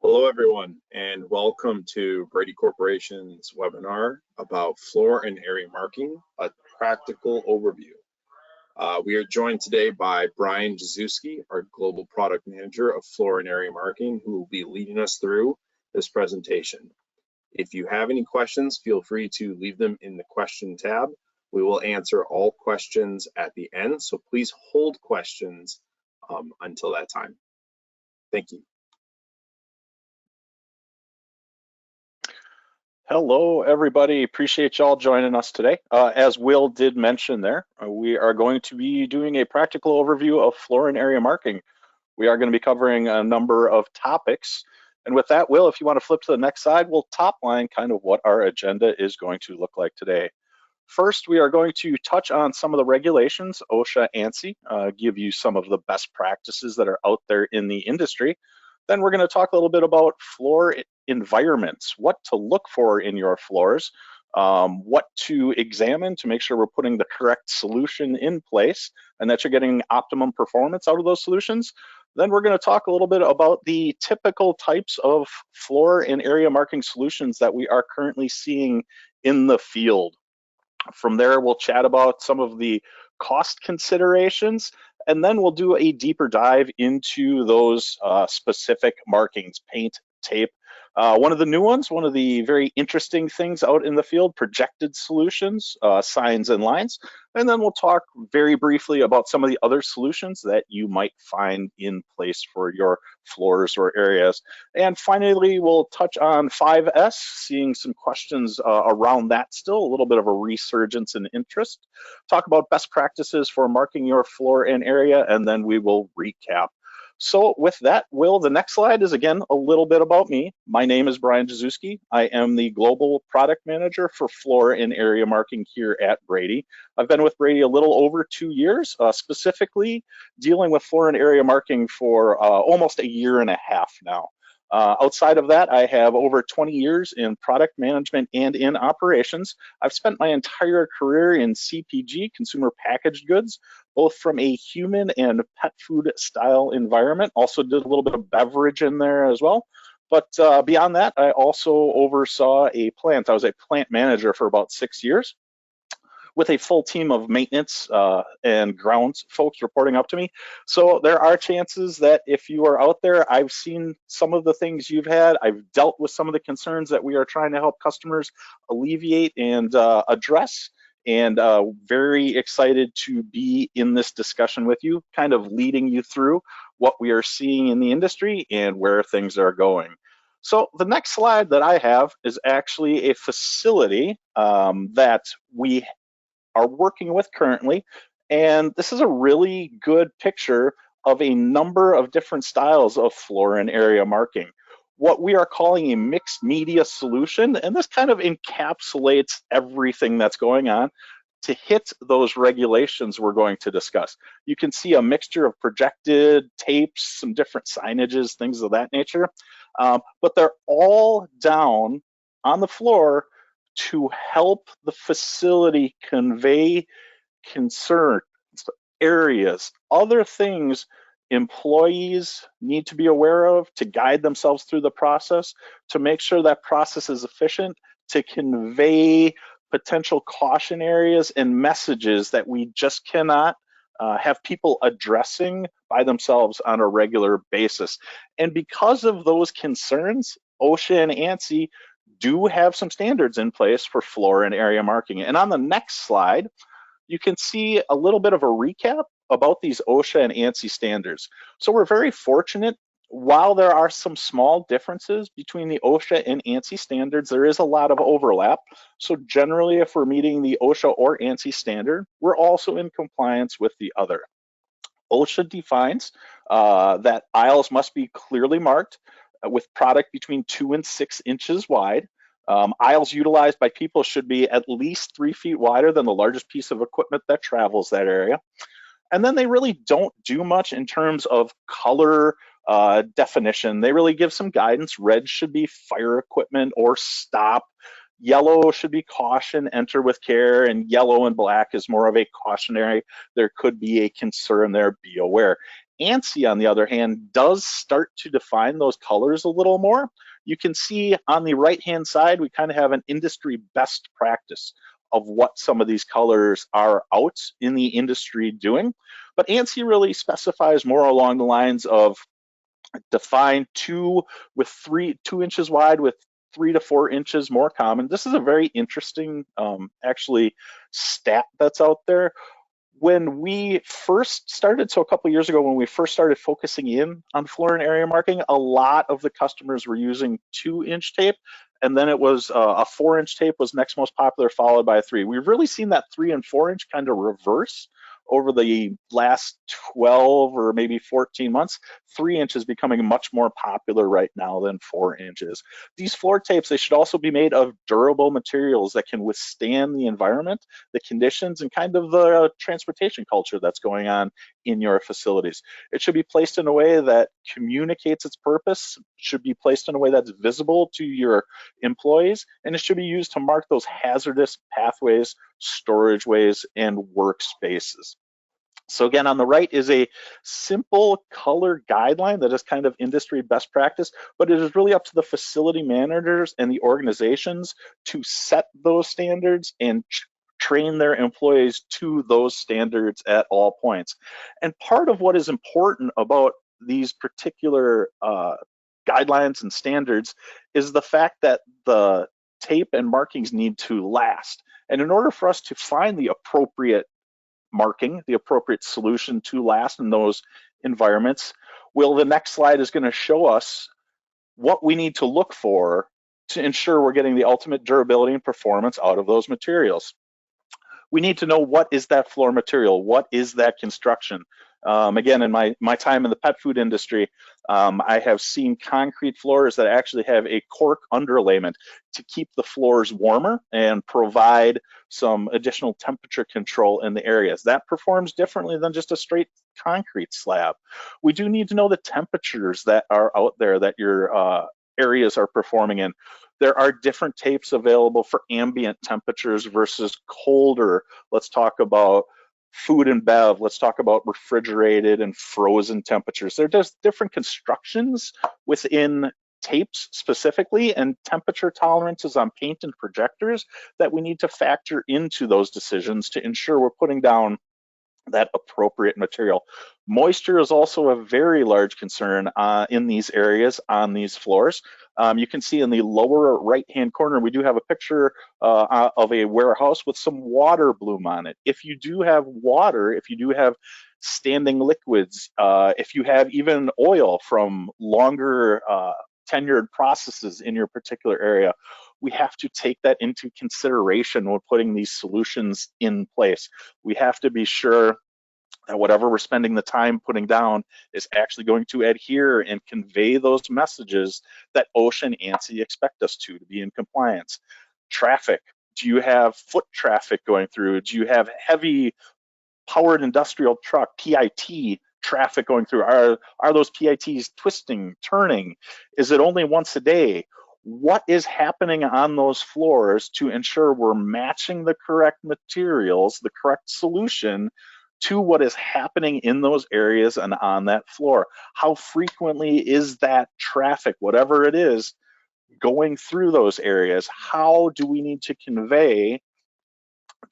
Hello, everyone, and welcome to Brady Corporation's webinar about floor and area marking, a practical overview. We are joined today by Brian Jaszewski, our Global Product Manager of Floor and Area Marking, who will be leading us through this presentation. If you have any questions, feel free to leave them in the question tab. We will answer all questions at the end, so please hold questions until that time. Thank you. Hello, everybody. Appreciate y'all joining us today. As Will did mention there, we are going to be doing a practical overview of floor and area marking. We are going to be covering a number of topics. And with that, Will, if you want to flip to the next slide, we'll top line kind of what our agenda is going to look like today. First, we are going to touch on some of the regulations, OSHA, ANSI, give you some of the best practices that are out there in the industry. Then we're going to talk a little bit about floor environments, what to look for in your floors, what to examine to make sure we're putting the correct solution in place and that you're getting optimum performance out of those solutions. Then we're going to talk a little bit about the typical types of floor and area marking solutions that we are currently seeing in the field. From there, we'll chat about some of the cost considerations, and then we'll do a deeper dive into those specific markings, paint, tape. One of the new ones, one of the very interesting things out in the field, projected solutions, signs and lines. And then we'll talk very briefly about some of the other solutions that you might find in place for your floors or areas. And finally, we'll touch on 5S, seeing some questions around that still, a little bit of a resurgence in interest. Talk about best practices for marking your floor and area, and then we will recap. So with that, Will, the next slide is again a little bit about me. My name is Brian Jaszewski. I am the Global Product Manager for Floor and Area Marking here at Brady. I've been with Brady a little over 2 years, specifically dealing with floor and area marking for almost 1.5 years now. Outside of that, I have over 20 years in product management and in operations. I've spent my entire career in CPG, consumer packaged goods, both from a human and pet food style environment. Also did a little bit of beverage in there as well. But beyond that, I also oversaw a plant. I was a plant manager for about 6 years, with a full team of maintenance and grounds folks reporting up to me. So there are chances that if you are out there, I've seen some of the things you've had. I've dealt with some of the concerns that we are trying to help customers alleviate and address. And very excited to be in this discussion with you, kind of leading you through what we are seeing in the industry and where things are going. So the next slide that I have is actually a facility that we are working with currently, and this is a really good picture of a number of different styles of floor and area marking. What we are calling a mixed media solution, and this kind of encapsulates everything that's going on to hit those regulations we're going to discuss. You can see a mixture of projected tapes, some different signages, things of that nature, but they're all down on the floor to help the facility convey concerns, areas, other things employees need to be aware of to guide themselves through the process, to make sure that process is efficient, to convey potential caution areas and messages that we just cannot have people addressing by themselves on a regular basis. And because of those concerns, OSHA and ANSI do have some standards in place for floor and area marking. And on the next slide, you can see a little bit of a recap about these OSHA and ANSI standards. So we're very fortunate. While there are some small differences between the OSHA and ANSI standards, there is a lot of overlap. So generally, if we're meeting the OSHA or ANSI standard, we're also in compliance with the other. OSHA defines that aisles must be clearly marked with product between 2 and 6 inches wide. Aisles utilized by people should be at least 3 feet wider than the largest piece of equipment that travels that area. And then they really don't do much in terms of color definition. They really give some guidance. Red should be fire equipment or stop. Yellow should be caution, enter with care, and yellow and black is more of a cautionary. There could be a concern there, be aware. ANSI, on the other hand, does start to define those colors a little more. You can see on the right-hand side, we kind of have an industry best practice of what some of these colors are out in the industry doing. But ANSI really specifies more along the lines of define 2 inches wide with 3 to 4 inches more common. This is a very interesting, actually, stat that's out there. When we first started, so a couple of years ago, when we first started focusing in on floor and area marking, a lot of the customers were using 2-inch tape, and then it was a 4-inch tape was next most popular, followed by a 3. We've really seen that 3 and 4-inch kind of reverse over the last 12 or maybe 14 months. 3 inches becoming much more popular right now than 4 inches. These floor tapes, they should also be made of durable materials that can withstand the environment, the conditions, and kind of the transportation culture that's going on in your facilities. It should be placed in a way that communicates its purpose, should be placed in a way that's visible to your employees, and it should be used to mark those hazardous pathways, storageways, and workspaces. So again, on the right is a simple color guideline that is kind of industry best practice, but it is really up to the facility managers and the organizations to set those standards and train their employees to those standards at all points. And part of what is important about these particular guidelines and standards is the fact that the tape and markings need to last. And in order for us to find the appropriate marking, the appropriate solution to last in those environments, well, the next slide is going to show us what we need to look for to ensure we're getting the ultimate durability and performance out of those materials. We need to know, what is that floor material? What is that construction? Again, in my time in the pet food industry, I have seen concrete floors that actually have a cork underlayment to keep the floors warmer and provide some additional temperature control in the areas. That performs differently than just a straight concrete slab. We do need to know the temperatures that are out there that your areas are performing in. There are different tapes available for ambient temperatures versus colder. Let's talk about food and bev. Let's talk about refrigerated and frozen temperatures. There are just different constructions within tapes specifically, and temperature tolerances on paint and projectors that we need to factor into those decisions to ensure we're putting down that appropriate material. Moisture is also a very large concern in these areas, on these floors. You can see in the lower right-hand corner, we do have a picture of a warehouse with some water bloom on it. If you do have water, if you do have standing liquids, if you have even oil from longer tenured processes in your particular area, we have to take that into consideration when putting these solutions in place. We have to be sure that whatever we're spending the time putting down is actually going to adhere and convey those messages that OSHA and ANSI expect us to be in compliance. Traffic. Do you have foot traffic going through? Do you have heavy powered industrial truck, PIT, traffic going through? Are those PITs twisting, turning? Is it only once a day? What is happening on those floors to ensure we're matching the correct materials, the correct solution to what is happening in those areas and on that floor? How frequently is that traffic, whatever it is, going through those areas? How do we need to convey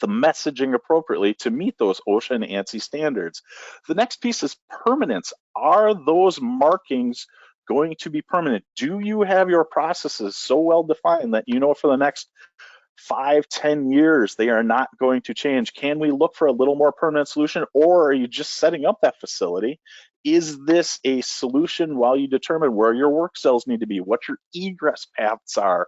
the messaging appropriately to meet those OSHA and ANSI standards? The next piece is permanence. Are those markings going to be permanent? Do you have your processes so well defined that you know for the next 5-10 years they are not going to change? Can we look for a little more permanent solution, or are you just setting up that facility? Is this a solution while you determine where your work cells need to be, what your egress paths are,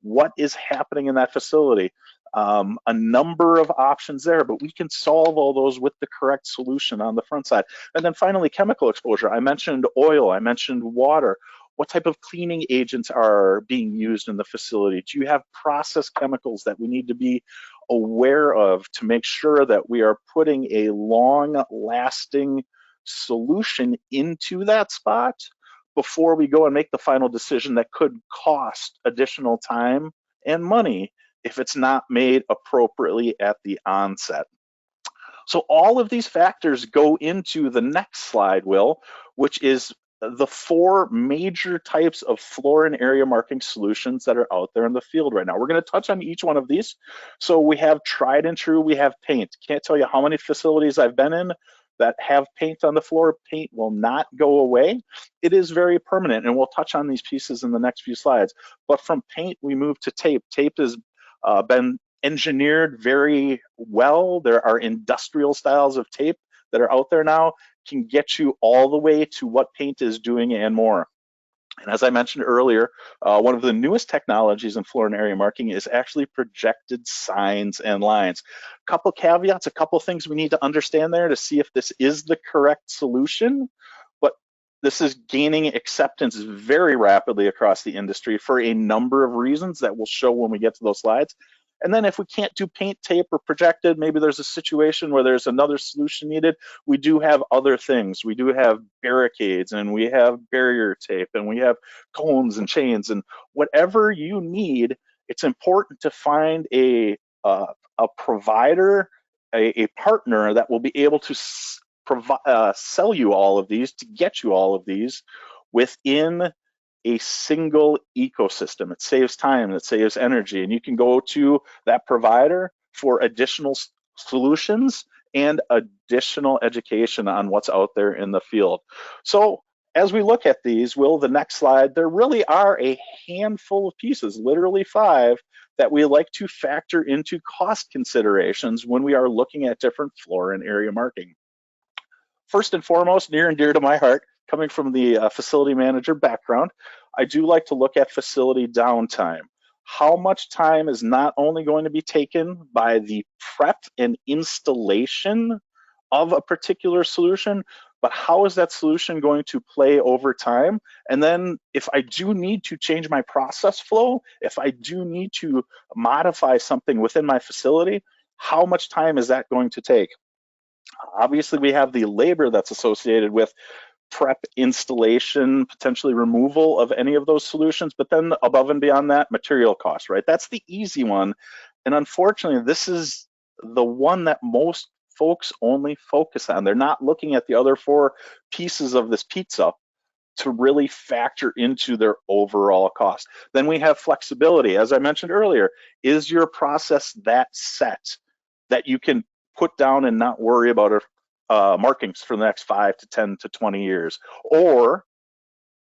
what is happening in that facility? A number of options there, but we can solve all those with the correct solution on the front side. And then finally, chemical exposure. I mentioned oil, I mentioned water. What type of cleaning agents are being used in the facility? Do you have process chemicals that we need to be aware of to make sure that we are putting a long-lasting solution into that spot before we go and make the final decision that could cost additional time and money if it's not made appropriately at the onset? So all of these factors go into the next slide, Will, which is the 4 major types of floor and area marking solutions that are out there in the field right now. We're going to touch on each one of these. So we have tried and true, we have paint. Can't tell you how many facilities I've been in that have paint on the floor. Paint will not go away. It is very permanent, and we'll touch on these pieces in the next few slides. But from paint, we move to tape. Tape has been engineered very well. There are industrial styles of tape that are out there now, can get you all the way to what paint is doing and more. And as I mentioned earlier, one of the newest technologies in floor and area marking is actually projected signs and lines. A couple caveats, a couple things we need to understand there to see if this is the correct solution, but this is gaining acceptance very rapidly across the industry for a number of reasons that we'll show when we get to those slides. And then if we can't do paint, tape, or projected, maybe there's a situation where there's another solution needed, we do have other things. We do have barricades, and we have barrier tape, and we have cones and chains, and whatever you need, it's important to find a provider, a partner that will be able to sell you all of these, to get you all of these within a single ecosystem. It saves time, it saves energy, and you can go to that provider for additional solutions and additional education on what's out there in the field. So as we look at these, Will, the next slide, there really are a handful of pieces, literally 5, that we like to factor into cost considerations when we are looking at different floor and area marking. First and foremost, near and dear to my heart, coming from the facility manager background, I do like to look at facility downtime. How much time is not only going to be taken by the prep and installation of a particular solution, but how is that solution going to play over time? And then if I do need to change my process flow, if I do need to modify something within my facility, how much time is that going to take? Obviously, we have the labor that's associated with prep, installation, potentially removal of any of those solutions, but then above and beyond that, material costs, right? That's the easy one. And unfortunately, this is the one that most folks only focus on. They're not looking at the other 4 pieces of this pizza to really factor into their overall cost. Then we have flexibility. As I mentioned earlier, is your process that set that you can put down and not worry about markings for the next 5 to 10 to 20 years? Or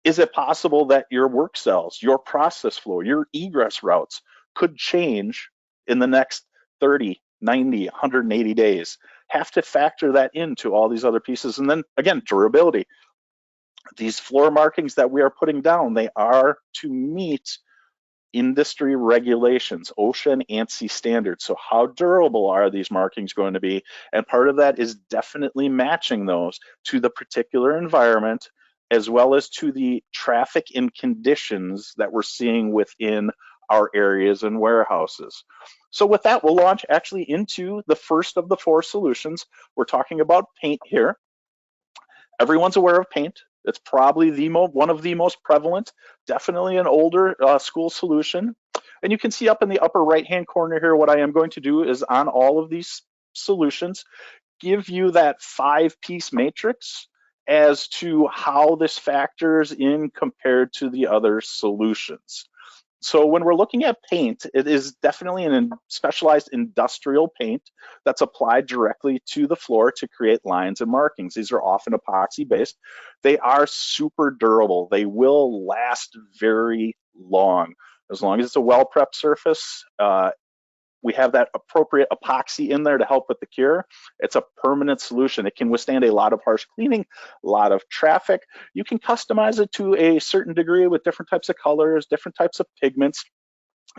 is it possible that your work cells, your process flow, your egress routes could change in the next 30, 90, 180 days? Have to factor that into all these other pieces. And then again, durability. These floor markings that we are putting down, they are to meet industry regulations, OSHA and ANSI standards. So how durable are these markings going to be? And part of that is definitely matching those to the particular environment, as well as to the traffic and conditions that we're seeing within our areas and warehouses. So with that, we'll launch actually into the first of the 4 solutions. We're talking about paint here. Everyone's aware of paint. It's probably one of the most prevalent, definitely an older school solution. And you can see up in the upper right-hand corner here, what I am going to do is on all of these solutions, give you that 5-piece matrix as to how this factors in compared to the other solutions. So when we're looking at paint, it is definitely a specialized industrial paint that's applied directly to the floor to create lines and markings. These are often epoxy based. They are super durable. They will last very long. As long as it's a well-prepped surface, we have that appropriate epoxy in there to help with the cure. It's a permanent solution. It can withstand a lot of harsh cleaning, a lot of traffic. You can customize it to a certain degree with different types of colors, different types of pigments.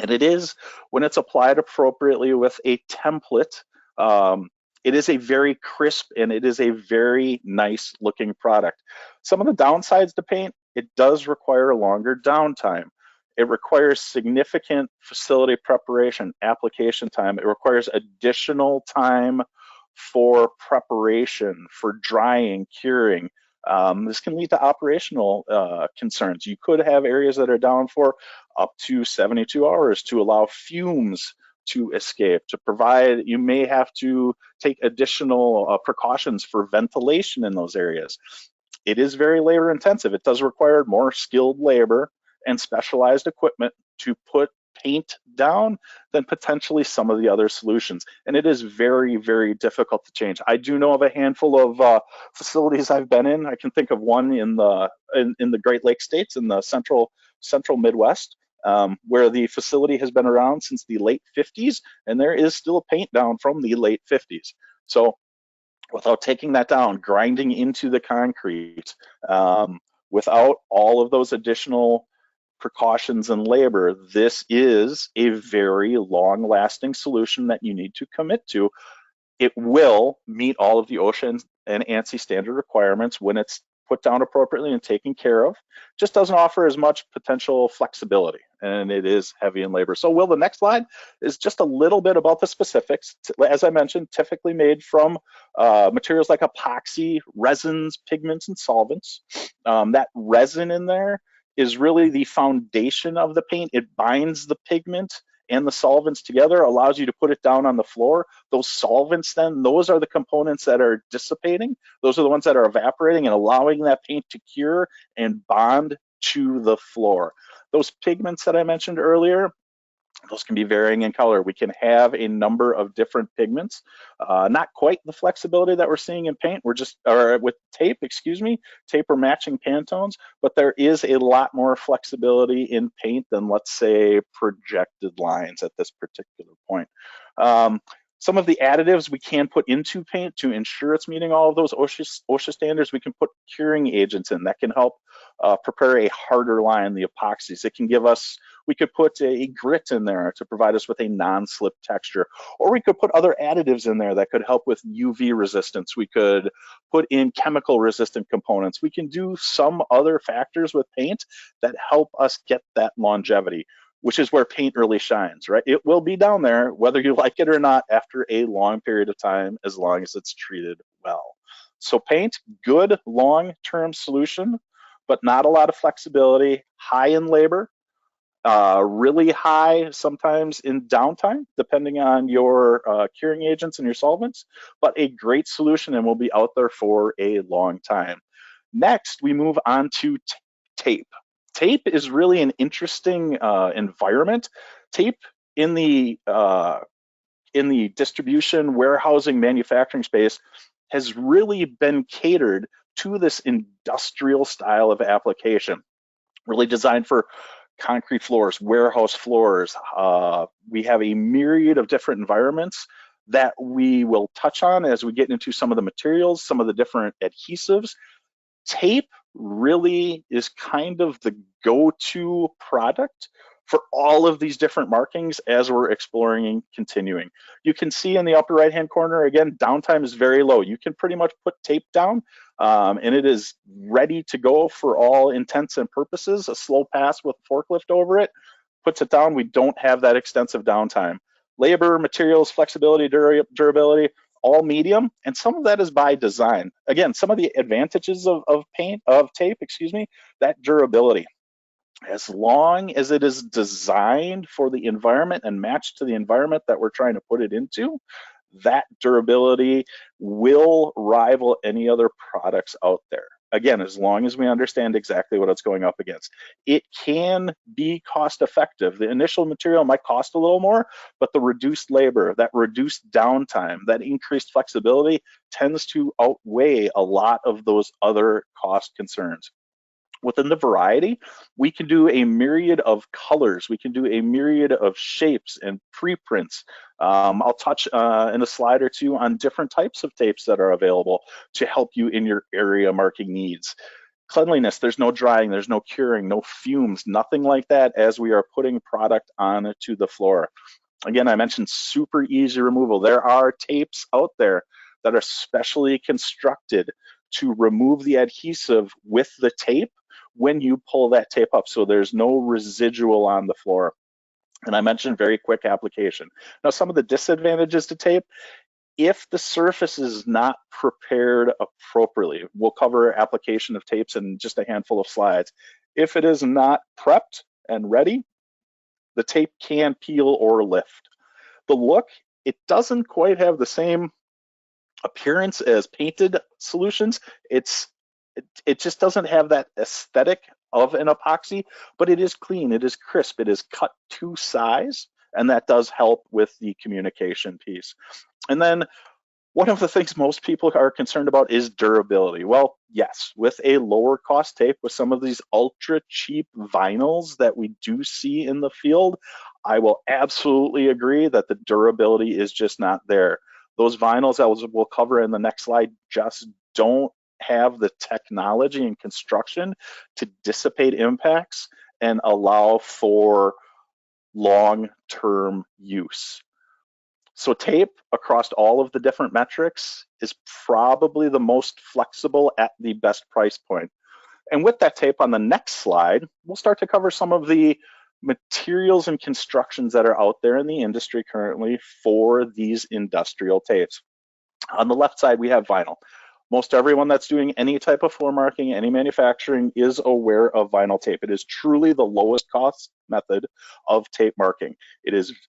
And it is, when it's applied appropriately with a template, it is a very crisp and it is a very nice looking product. Some of the downsides to paint, it does require a longer downtime. It requires significant facility preparation, application time. It requires additional time for preparation, for drying, curing. This can lead to operational concerns. You could have areas that are down for up to 72 hours to allow fumes to escape, to provide, you may have to take additional precautions for ventilation in those areas. It is very labor intensive. It does require more skilled labor and specialized equipment to put paint down than potentially some of the other solutions. And it is very, very difficult to change. I do know of a handful of facilities I've been in. I can think of one in the Great Lakes states in the central Midwest, where the facility has been around since the late 50s, and there is still paint down from the late 50s. So without taking that down, grinding into the concrete, without all of those additional precautions and labor, this is a very long-lasting solution that you need to commit to. It will meet all of the OSHA and ANSI standard requirements when it's put down appropriately and taken care of. Just doesn't offer as much potential flexibility, and it is heavy in labor. So Will, the next slide is just a little bit about the specifics. As I mentioned, typically made from materials like epoxy, resins, pigments, and solvents. That resin in there is really the foundation of the paint. It binds the pigment and the solvents together, allows you to put it down on the floor. Those solvents then, those are the components that are dissipating. Those are the ones that are evaporating and allowing that paint to cure and bond to the floor. Those pigments that I mentioned earlier, those can be varying in color. We can have a number of different pigments, not quite the flexibility that we're seeing in paint. Or with tape, excuse me, tape or matching Pantones, but there is a lot more flexibility in paint than, let's say, projected lines at this particular point. Some of the additives we can put into paint to ensure it's meeting all of those OSHA standards, we can put curing agents in that can help prepare a harder line, the epoxies. It can give us, we could put a grit in there to provide us with a non-slip texture, or we could put other additives in there that could help with UV resistance. We could put in chemical resistant components. We can do some other factors with paint that help us get that longevity, which is where paint really shines, right? It will be down there, whether you like it or not, after a long period of time, as long as it's treated well. So paint, good long-term solution, but not a lot of flexibility, high in labor, really high sometimes in downtime, depending on your curing agents and your solvents, but a great solution and will be out there for a long time. Next, we move on to tape. Tape is really an interesting environment. Tape in the distribution, warehousing, manufacturing space has really been catered to this industrial style of application, really designed for concrete floors, warehouse floors. We have a myriad of different environments that we will touch on as we get into some of the materials, some of the different adhesives. Tape really is kind of the go-to product for all of these different markings as we're exploring and continuing. You can see in the upper right-hand corner, again, downtime is very low. You can pretty much put tape down and it is ready to go for all intents and purposes. A slow pass with a forklift over it puts it down. We don't have that extensive downtime. Labor, materials, flexibility, durability, all medium, and some of that is by design. Again, some of the advantages of tape, excuse me, that durability. As long as it is designed for the environment and matched to the environment that we're trying to put it into, that durability will rival any other products out there. Again, as long as we understand exactly what it's going up against. It can be cost effective. The initial material might cost a little more, but the reduced labor, that reduced downtime, that increased flexibility tends to outweigh a lot of those other cost concerns. Within the variety, we can do a myriad of colors. We can do a myriad of shapes and preprints. I'll touch in a slide or two on different types of tapes that are available to help you in your area marking needs. Cleanliness, there's no drying, there's no curing, no fumes, nothing like that as we are putting product onto the floor. Again, I mentioned super easy removal. There are tapes out there that are specially constructed to remove the adhesive with the tape when you pull that tape up, so there's no residual on the floor. And I mentioned very quick application. Now, some of the disadvantages to tape, if the surface is not prepared appropriately, we'll cover application of tapes in just a handful of slides. If it is not prepped and ready, the tape can peel or lift. The look, it doesn't quite have the same appearance as painted solutions. It just doesn't have that aesthetic of an epoxy, but it is clean, it is crisp, it is cut to size, and that does help with the communication piece. And then one of the things most people are concerned about is durability. Well, yes, with a lower cost tape, with some of these ultra cheap vinyls that we do see in the field, I will absolutely agree that the durability is just not there. Those vinyls, as we'll cover in the next slide, just don't have the technology and construction to dissipate impacts and allow for long-term use. So tape across all of the different metrics is probably the most flexible at the best price point. And with that tape on the next slide, we'll start to cover some of the materials and constructions that are out there in the industry currently for these industrial tapes. On the left side, we have vinyl. Most everyone that's doing any type of floor marking, any manufacturing, is aware of vinyl tape. It is truly the lowest cost method of tape marking.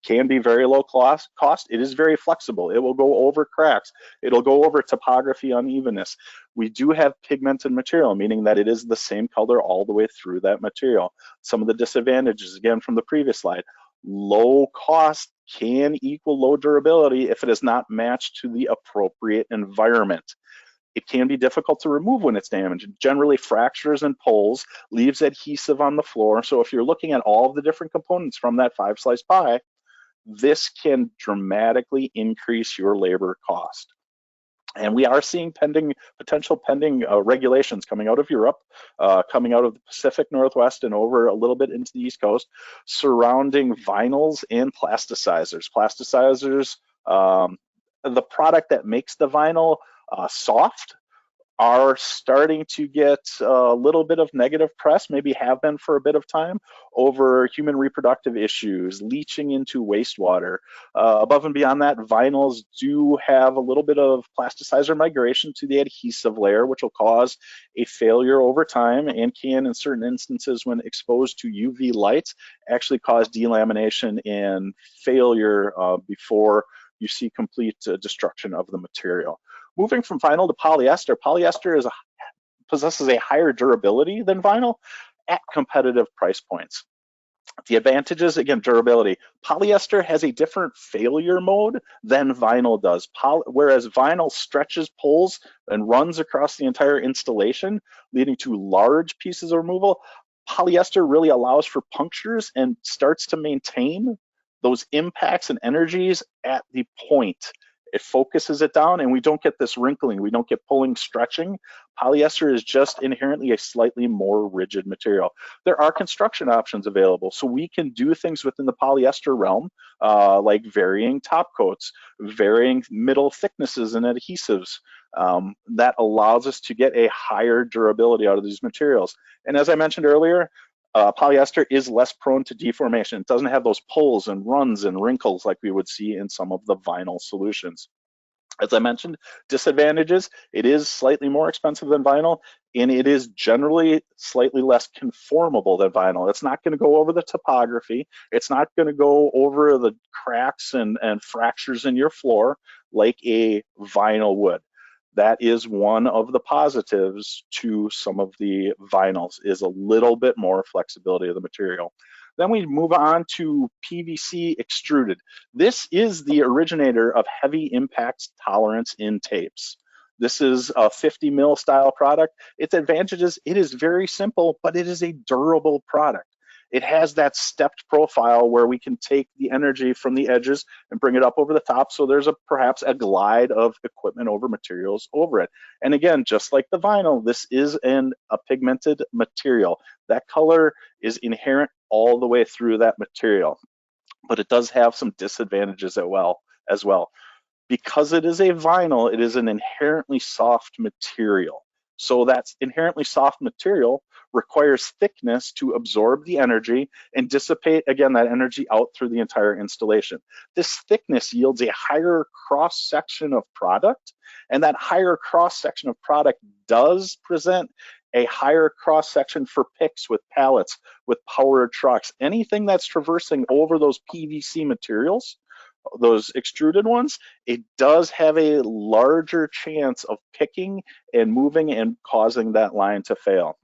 Can be very low cost. It is very flexible. It will go over cracks. It'll go over topography unevenness. We do have pigmented material, meaning that it is the same color all the way through that material. Some of the disadvantages, again, from the previous slide, low cost can equal low durability if it is not matched to the appropriate environment. It can be difficult to remove when it's damaged. It generally fractures and pulls, leaves adhesive on the floor. So if you're looking at all of the different components from that 5-slice pie, this can dramatically increase your labor cost. And we are seeing potential pending regulations coming out of Europe, coming out of the Pacific Northwest and over a little bit into the East Coast, surrounding vinyls and plasticizers. Plasticizers, the product that makes the vinyl soft, are starting to get a little bit of negative press, maybe have been for a bit of time, over human reproductive issues, leaching into wastewater. Above and beyond that, vinyls do have a little bit of plasticizer migration to the adhesive layer, which will cause a failure over time and can, in certain instances, when exposed to UV lights, actually cause delamination and failure before you see complete destruction of the material. Moving from vinyl to polyester, polyester possesses a higher durability than vinyl at competitive price points. The advantages, again, durability. Polyester has a different failure mode than vinyl does. Whereas vinyl stretches, pulls, and runs across the entire installation, leading to large pieces of removal, polyester really allows for punctures and starts to maintain those impacts and energies at the point. It focuses it down, and we don't get this wrinkling. We don't get pulling, stretching. Polyester is just inherently a slightly more rigid material. There are construction options available, so we can do things within the polyester realm, like varying top coats, varying middle thicknesses and adhesives. That allows us to get a higher durability out of these materials. And as I mentioned earlier, polyester is less prone to deformation. It doesn't have those pulls and runs and wrinkles like we would see in some of the vinyl solutions. As I mentioned, disadvantages, it is slightly more expensive than vinyl, and it is generally slightly less conformable than vinyl. It's not going to go over the topography. It's not going to go over the cracks and fractures in your floor like a vinyl would. That is one of the positives to some of the vinyls, is a little bit more flexibility of the material. Then we move on to PVC extruded. This is the originator of heavy impact tolerance in tapes. This is a 50 mil style product. Its advantages, it is very simple, but it is a durable product. It has that stepped profile where we can take the energy from the edges and bring it up over the top, so there's perhaps a glide of equipment over materials over it. And again, just like the vinyl, this is a pigmented material. That color is inherent all the way through that material, but it does have some disadvantages as well. Because it is a vinyl, it is an inherently soft material. So that inherently soft material requires thickness to absorb the energy and dissipate, again, that energy out through the entire installation. This thickness yields a higher cross-section of product, and that higher cross-section of product does present a higher cross-section for picks with pallets, with powered trucks. Anything that's traversing over those PVC materials those extruded ones, it does have a larger chance of picking and moving and causing that line to fail.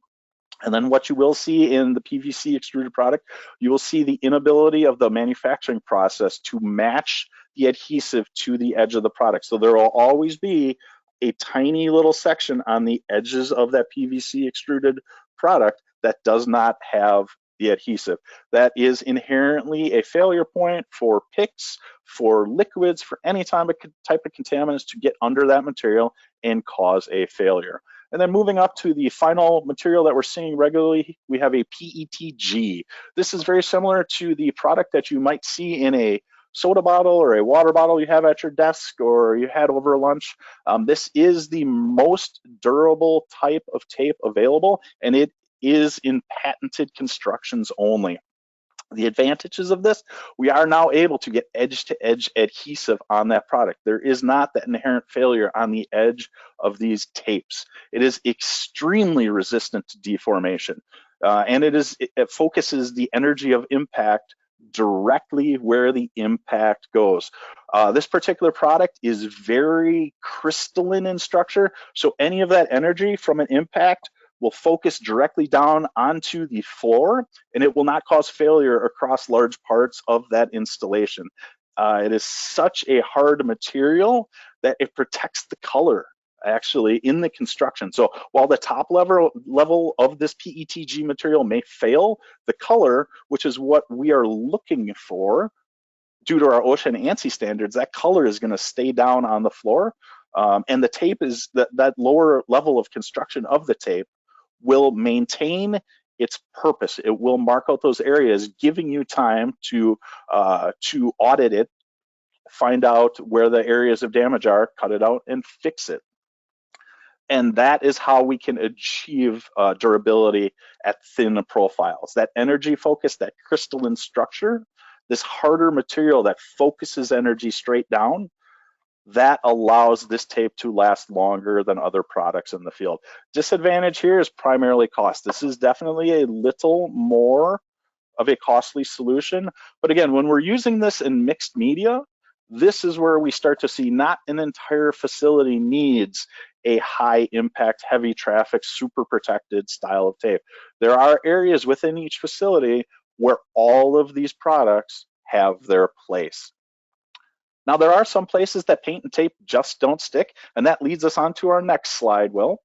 And then what you will see in the PVC extruded product, you will see the inability of the manufacturing process to match the adhesive to the edge of the product. So there will always be a tiny little section on the edges of that PVC extruded product that does not have the adhesive. That is inherently a failure point for picks, for liquids, for any type of contaminants to get under that material and cause a failure. And then moving up to the final material that we're seeing regularly, we have a PETG. This is very similar to the product that you might see in a soda bottle or a water bottle you have at your desk or you had over lunch. This is the most durable type of tape available, and it is in patented constructions only. The advantages of this, we are now able to get edge-to-edge adhesive on that product. There is not that inherent failure on the edge of these tapes. It is extremely resistant to deformation, and it focuses the energy of impact directly where the impact goes. This particular product is very crystalline in structure, so any of that energy from an impact will focus directly down onto the floor, and it will not cause failure across large parts of that installation. It is such a hard material that it protects the color actually in the construction. So while the top level of this PETG material may fail, the color, which is what we are looking for due to our OSHA and ANSI standards, that color is going to stay down on the floor. And the tape is that lower level of construction of the tape will maintain its purpose. It will mark out those areas, giving you time to audit it, find out where the areas of damage are, cut it out, and fix it. And that is how we can achieve durability at thin profiles. That energy focus, that crystalline structure, this harder material that focuses energy straight down, that allows this tape to last longer than other products in the field. Disadvantage here is primarily cost. This is definitely a little more of a costly solution. But again, when we're using this in mixed media, this is where we start to see not an entire facility needs a high impact, heavy traffic, super protected style of tape. There are areas within each facility where all of these products have their place. Now, there are some places that paint and tape just don't stick, and that leads us on to our next slide, Will.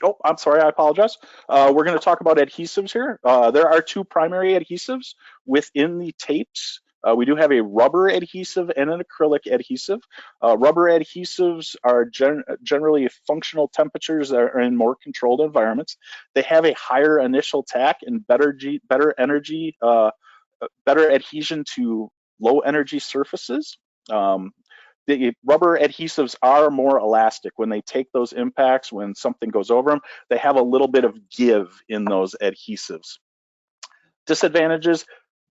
Oh, I'm sorry, I apologize. We're going to talk about adhesives here. There are two primary adhesives within the tapes. We do have a rubber adhesive and an acrylic adhesive. Rubber adhesives are generally functional temperatures that are in more controlled environments. They have a higher initial tack and better adhesion to low energy surfaces. The rubber adhesives are more elastic. When they take those impacts, when something goes over them, they have a little bit of give in those adhesives. Disadvantages,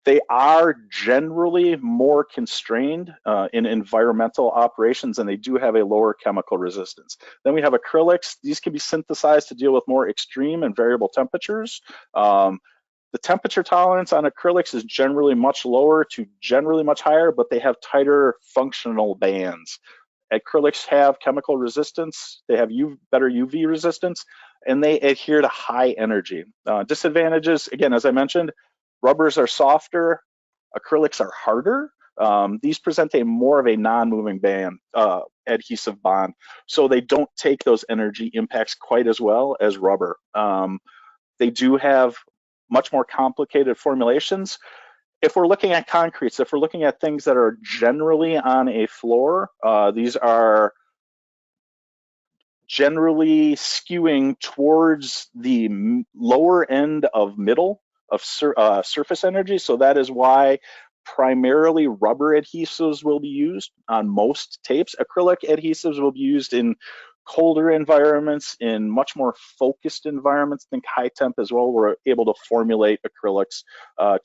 they are generally more constrained in environmental operations, and they do have a lower chemical resistance. Then we have acrylics. These can be synthesized to deal with more extreme and variable temperatures. The temperature tolerance on acrylics is generally much lower to generally much higher, but they have tighter functional bands. Acrylics have chemical resistance, they have better UV resistance, and they adhere to high energy. Disadvantages, again, as I mentioned, rubbers are softer, acrylics are harder. These present a more of a non-moving band, adhesive bond, so they don't take those energy impacts quite as well as rubber. They do have much more complicated formulations. If we're looking at concretes, if we're looking at things that are generally on a floor, these are generally skewing towards the lower end of middle of surface energy. So that is why primarily rubber adhesives will be used on most tapes. Acrylic adhesives will be used in colder environments, in much more focused environments. Think high temp as well. We're able to formulate acrylics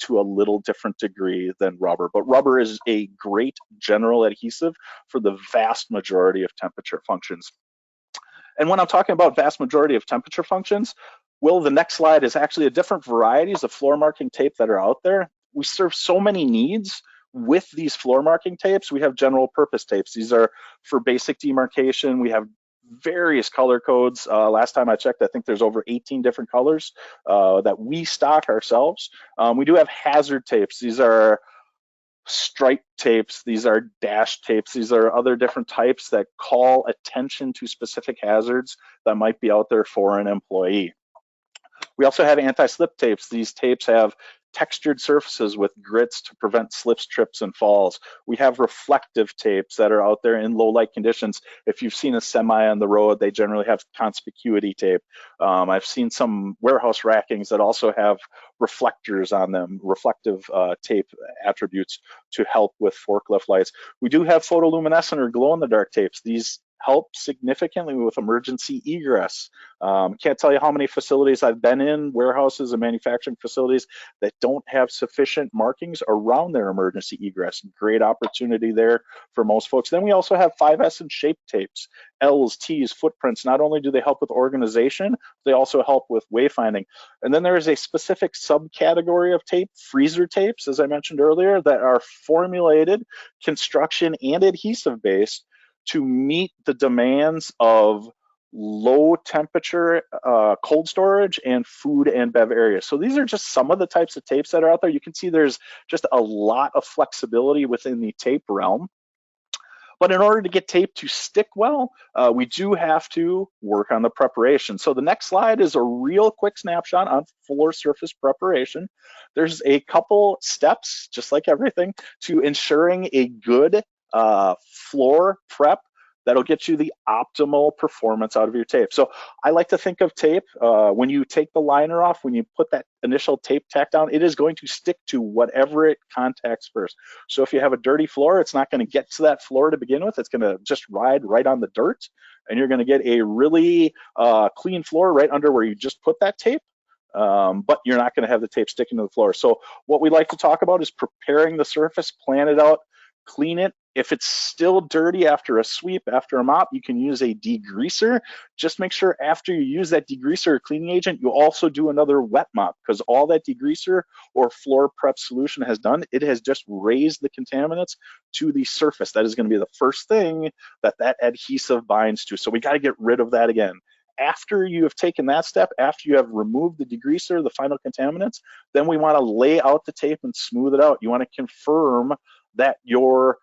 to a little different degree than rubber, but rubber is a great general adhesive for the vast majority of temperature functions. And when I'm talking about vast majority of temperature functions, Will, the next slide is actually a different varieties of floor marking tape that are out there. We serve so many needs with these floor marking tapes, we have general purpose tapes. These are for basic demarcation. We have various color codes. Last time I checked, I think there's over 18 different colors that we stock ourselves. We do have hazard tapes. These are stripe tapes, these are dash tapes, these are other different types that call attention to specific hazards that might be out there for an employee. We also have anti-slip tapes. These tapes have textured surfaces with grits to prevent slips, trips, and falls. We have reflective tapes that are out there in low light conditions. If you've seen a semi on the road, they generally have conspicuity tape. I've seen some warehouse rackings that also have reflectors on them, reflective tape attributes to help with forklift lights. We do have photoluminescent or glow-in-the-dark tapes. These help significantly with emergency egress. Can't tell you how many facilities I've been in, warehouses and manufacturing facilities that don't have sufficient markings around their emergency egress. Great opportunity there for most folks. Then we also have 5S and shape tapes, L's, T's, footprints. Not only do they help with organization, they also help with wayfinding. And then there is a specific subcategory of tape, freezer tapes, as I mentioned earlier, that are formulated, construction and adhesive based to meet the demands of low temperature cold storage and food and bev areas. So these are just some of the types of tapes that are out there. You can see there's just a lot of flexibility within the tape realm. But in order to get tape to stick well, we do have to work on the preparation. So the next slide is a real quick snapshot on floor surface preparation. There's a couple steps, just like everything, to ensuring a good floor prep that'll get you the optimal performance out of your tape. So I like to think of tape, when you take the liner off, when you put that initial tape tack down, it is going to stick to whatever it contacts first. So if you have a dirty floor, it's not going to get to that floor to begin with. It's going to just ride right on the dirt, and you're going to get a really clean floor right under where you just put that tape. But you're not going to have the tape sticking to the floor. So what we like to talk about is preparing the surface, plan it out, clean it. If it's still dirty after a sweep, after a mop, you can use a degreaser. Just make sure after you use that degreaser or cleaning agent, you also do another wet mop, because all that degreaser or floor prep solution has done, it has just raised the contaminants to the surface. That is going to be the first thing that that adhesive binds to. So we got to get rid of that again. After you have taken that step, after you have removed the degreaser, the final contaminants, then we want to lay out the tape and smooth it out. You want to confirm that your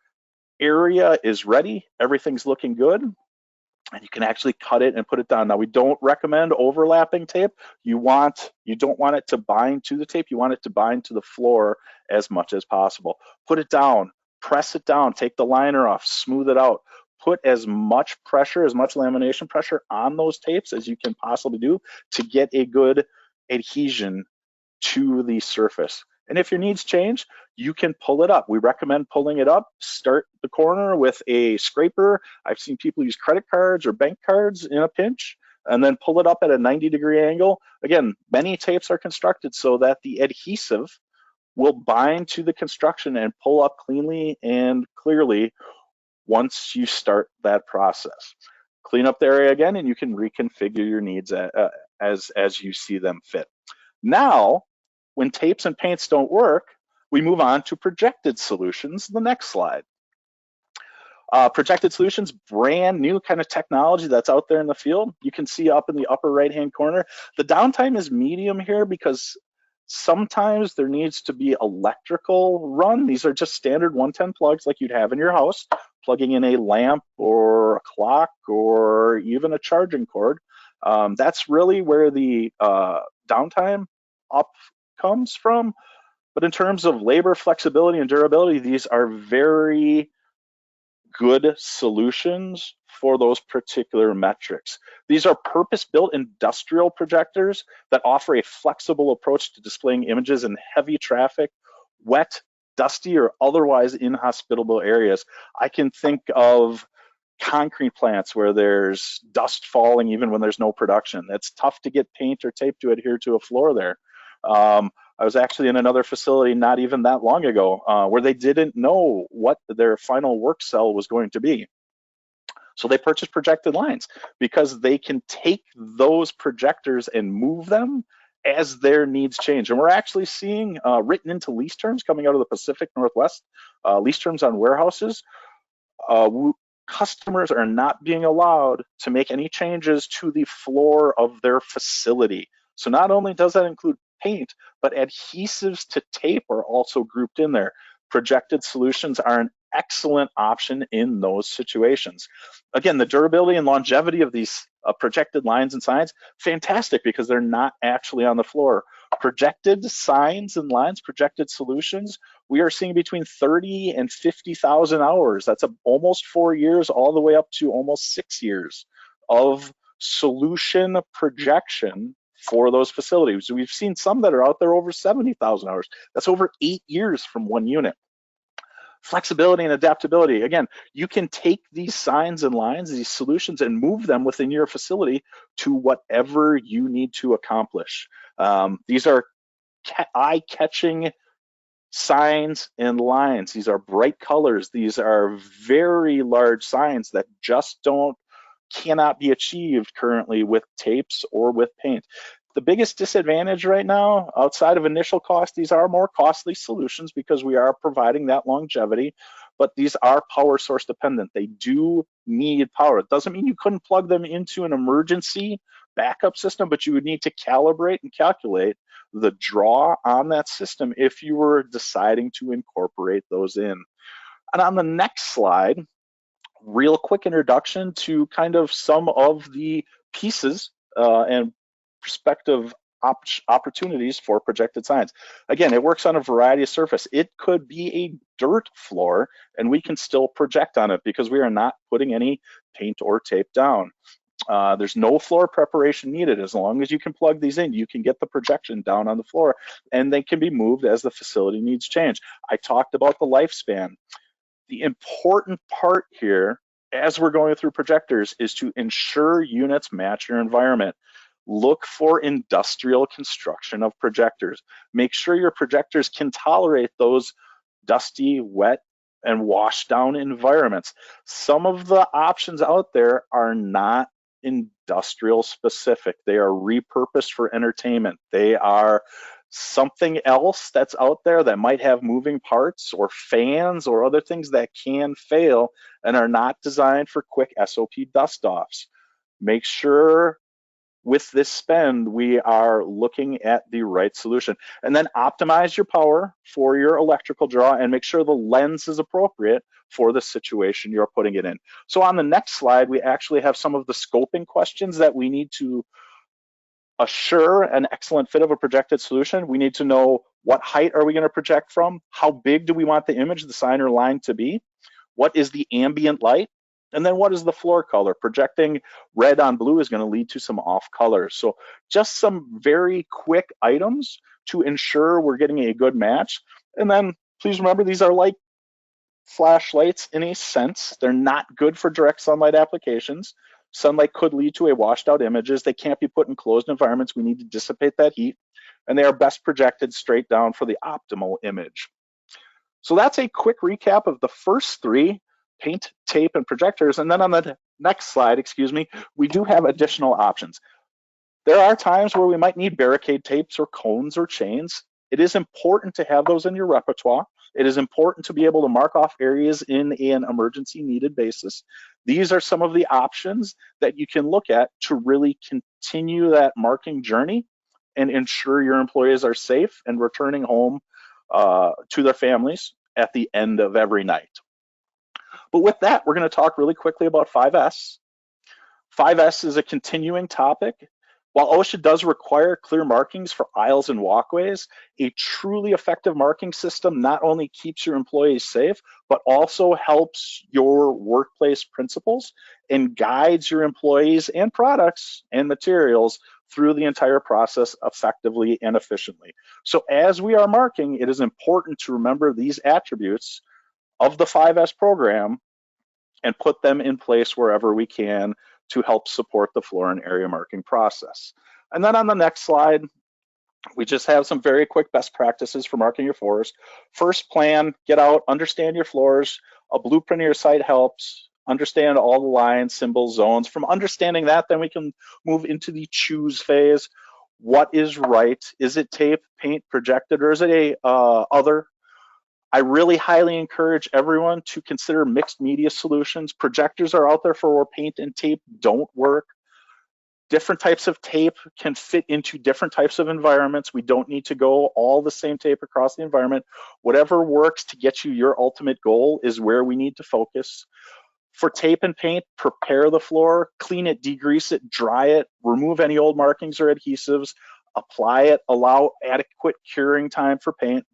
area is ready, everything's looking good, and you can actually cut it and put it down. Now, we don't recommend overlapping tape. You don't want it to bind to the tape. You want it to bind to the floor as much as possible. Put it down, press it down, take the liner off, smooth it out. Put as much pressure, as much lamination pressure on those tapes as you can possibly do to get a good adhesion to the surface. And if your needs change, you can pull it up. We recommend pulling it up, start the corner with a scraper. I've seen people use credit cards or bank cards in a pinch, and then pull it up at a 90-degree angle. Again, many tapes are constructed so that the adhesive will bind to the construction and pull up cleanly and clearly once you start that process. Clean up the area again, and you can reconfigure your needs as you see them fit. Now, when tapes and paints don't work, we move on to projected solutions. The next slide. Projected solutions, brand new kind of technology that's out there in the field. You can see up in the upper right-hand corner. The downtime is medium here because sometimes there needs to be electrical run. These are just standard 110 plugs like you'd have in your house, plugging in a lamp or a clock or even a charging cord. That's really where the downtime up comes from. But in terms of labor flexibility and durability, these are very good solutions for those particular metrics. These are purpose-built industrial projectors that offer a flexible approach to displaying images in heavy traffic, wet, dusty, or otherwise inhospitable areas. I can think of concrete plants where there's dust falling even when there's no production. It's tough to get paint or tape to adhere to a floor there. I was actually in another facility not even that long ago where they didn't know what their final work cell was going to be. So they purchased projected lines because they can take those projectors and move them as their needs change. And we're actually seeing written into lease terms coming out of the Pacific Northwest, lease terms on warehouses, customers are not being allowed to make any changes to the floor of their facility. So not only does that include paint, but adhesives to tape are also grouped in there. Projected solutions are an excellent option in those situations. Again, the durability and longevity of these projected lines and signs, fantastic, because they're not actually on the floor. Projected signs and lines, projected solutions, we are seeing between 30 and 50,000 hours. That's almost 4 years, all the way up to almost 6 years of solution projection for those facilities. We've seen some that are out there over 70,000 hours. That's over 8 years from one unit. Flexibility and adaptability. Again, you can take these signs and lines, these solutions, and move them within your facility to whatever you need to accomplish. These are eye-catching signs and lines. These are bright colors. These are very large signs that just cannot be achieved currently with tapes or with paint. The biggest disadvantage right now, outside of initial cost, these are more costly solutions because we are providing that longevity, but these are power source dependent. They do need power. It doesn't mean you couldn't plug them into an emergency backup system, but you would need to calibrate and calculate the draw on that system if you were deciding to incorporate those in. And on the next slide, real quick introduction to kind of some of the pieces and prospective opportunities for projected signs. Again, it works on a variety of surface. It could be a dirt floor and we can still project on it because we are not putting any paint or tape down. There's no floor preparation needed. As long as you can plug these in, you can get the projection down on the floor and they can be moved as the facility needs change. I talked about the lifespan. The important part here, as we're going through projectors, is to ensure units match your environment. Look for industrial construction of projectors. Make sure your projectors can tolerate those dusty, wet, and washed down environments. Some of the options out there are not industrial specific. They are repurposed for entertainment. They are something else that's out there that might have moving parts or fans or other things that can fail and are not designed for quick SOP dust offs. Make sure with this spend, we are looking at the right solution. And then optimize your power for your electrical draw and make sure the lens is appropriate for the situation you're putting it in. So on the next slide, we actually have some of the scoping questions that we need to assure an excellent fit of a projected solution. We need to know what height are we going to project from? How big do we want the image, the sign or line to be? What is the ambient light? And then what is the floor color? Projecting red on blue is going to lead to some off colors. So just some very quick items to ensure we're getting a good match. And then please remember, these are like flashlights in a sense. They're not good for direct sunlight applications. Sunlight could lead to a washed out images. They can't be put in closed environments. We need to dissipate that heat. And they are best projected straight down for the optimal image. So that's a quick recap of the first three: paint, tape, and projectors. And then on the next slide, we do have additional options. There are times where we might need barricade tapes or cones or chains. It is important to have those in your repertoire. It is important to be able to mark off areas in an emergency needed basis. These are some of the options that you can look at to really continue that marking journey and ensure your employees are safe and returning home to their families at the end of every night. But with that, we're going to talk really quickly about 5S. 5S is a continuing topic. While OSHA does require clear markings for aisles and walkways, a truly effective marking system not only keeps your employees safe, but also helps your workplace principles and guides your employees and products and materials through the entire process effectively and efficiently. So as we are marking, it is important to remember these attributes of the 5S program and put them in place wherever we can to help support the floor and area marking process. And then on the next slide, we just have some very quick best practices for marking your floors. First, plan, get out, understand your floors. A blueprint of your site helps. Understand all the lines, symbols, zones. From understanding that, then we can move into the choose phase. what is right. Is it tape, paint, projected, or is it a other? I really highly encourage everyone to consider mixed media solutions. Projectors are out there for where paint and tape don't work. Different types of tape can fit into different types of environments. We don't need to go all the same tape across the environment. Whatever works to get you your ultimate goal is where we need to focus. For tape and paint, prepare the floor, clean it, degrease it, dry it, remove any old markings or adhesives, apply it, allow adequate curing time for paint.